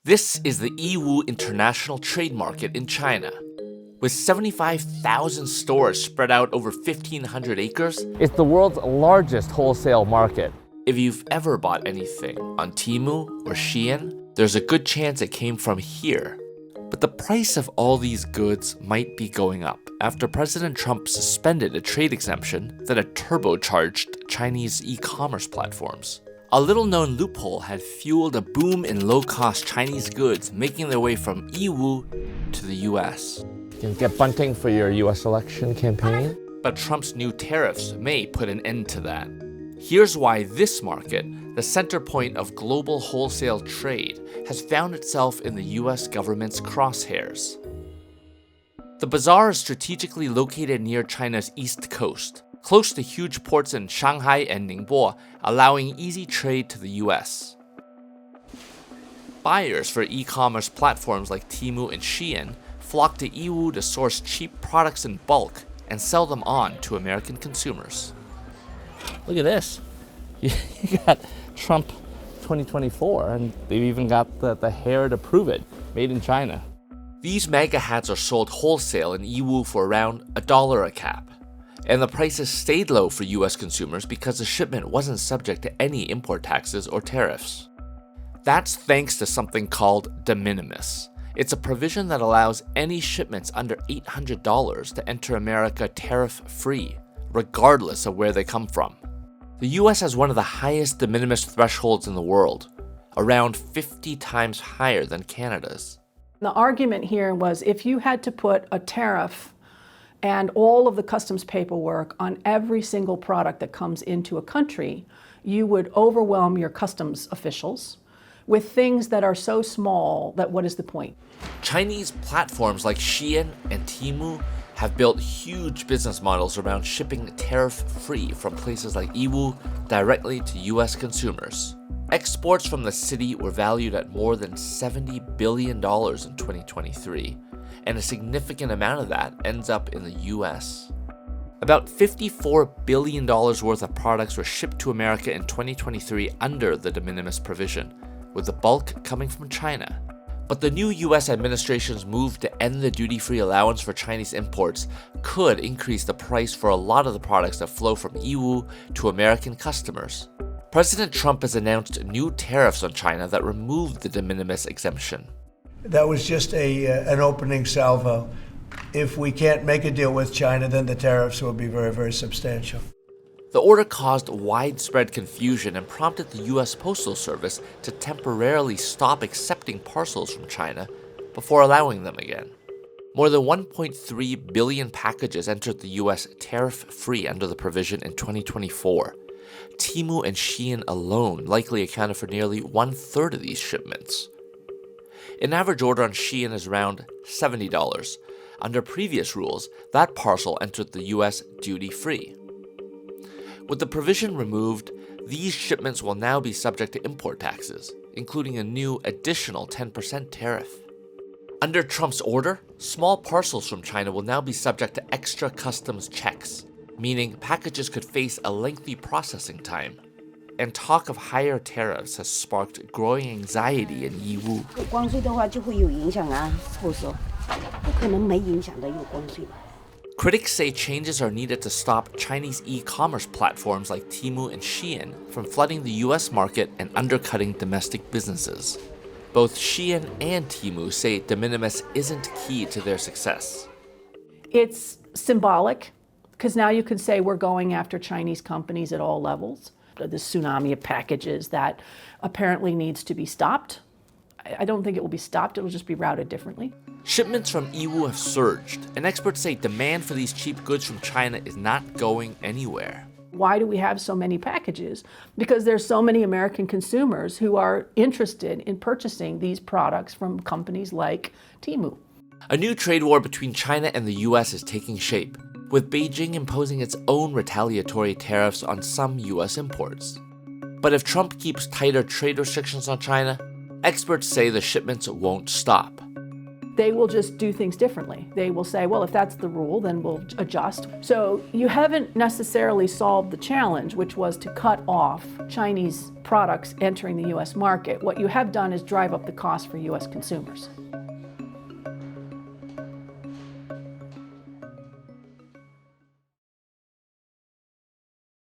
This is the Yiwu International Trade Market in China. With 75,000 stores spread out over 1,500 acres, it's the world's largest wholesale market. If you've ever bought anything on Temu or Shein, there's a good chance it came from here. But the price of all these goods might be going up after President Trump suspended a trade exemption that had turbocharged Chinese e-commerce platforms. A little-known loophole had fueled a boom in low-cost Chinese goods making their way from Yiwu to the US. You can get bunting for your US election campaign. But Trump's new tariffs may put an end to that. Here's why this market, the center point of global wholesale trade, has found itself in the US government's crosshairs. The bazaar is strategically located near China's east coast, close to huge ports in Shanghai and Ningbo, allowing easy trade to the US. Buyers for e-commerce platforms like Temu and Shein flock to Yiwu to source cheap products in bulk and sell them on to American consumers. Look at this. You got Trump 2024, and they've even got the hair to prove it. Made in China. These MAGA hats are sold wholesale in Yiwu for around $1 a cap. And the prices stayed low for US consumers because the shipment wasn't subject to any import taxes or tariffs. That's thanks to something called de minimis. It's a provision that allows any shipments under $800 to enter America tariff-free, regardless of where they come from. The US has one of the highest de minimis thresholds in the world, around 50 times higher than Canada's. The argument here was if you had to put a tariff and all of the customs paperwork on every single product that comes into a country, you would overwhelm your customs officials with things that are so small that what is the point? Chinese platforms like Shein and Temu have built huge business models around shipping tariff-free from places like Yiwu directly to US consumers. Exports from the city were valued at more than $70 billion in 2023, and a significant amount of that ends up in the US. About $54 billion worth of products were shipped to America in 2023 under the de minimis provision, with the bulk coming from China. But the new US administration's move to end the duty-free allowance for Chinese imports could increase the price for a lot of the products that flow from Yiwu to American customers. President Trump has announced new tariffs on China that removed the de minimis exemption. That was just an opening salvo. If we can't make a deal with China, then the tariffs will be very, very substantial. The order caused widespread confusion and prompted the US Postal Service to temporarily stop accepting parcels from China before allowing them again. More than 1.3 billion packages entered the US tariff-free under the provision in 2024. Temu and Shein alone likely accounted for nearly 1/3 of these shipments. An average order on Shein is around $70. Under previous rules, that parcel entered the US duty-free. With the provision removed, these shipments will now be subject to import taxes, including a new additional 10% tariff. Under Trump's order, small parcels from China will now be subject to extra customs checks, meaning packages could face a lengthy processing time. And talk of higher tariffs has sparked growing anxiety in Yiwu. Critics say changes are needed to stop Chinese e-commerce platforms like Temu and Shein from flooding the US market and undercutting domestic businesses. Both Shein and Temu say de minimis isn't key to their success. It's symbolic, because now you can say we're going after Chinese companies at all levels. The tsunami of packages that apparently needs to be stopped. I don't think it will be stopped, it will just be routed differently. Shipments from Yiwu have surged, and experts say demand for these cheap goods from China is not going anywhere. Why do we have so many packages? Because there's so many American consumers who are interested in purchasing these products from companies like Temu. A new trade war between China and the US is taking shape, with Beijing imposing its own retaliatory tariffs on some US imports. But if Trump keeps tighter trade restrictions on China, experts say the shipments won't stop. they will just do things differently. They will say, well, if that's the rule, then we'll adjust. So you haven't necessarily solved the challenge, which was to cut off Chinese products entering the US market. What you have done is drive up the cost for US consumers.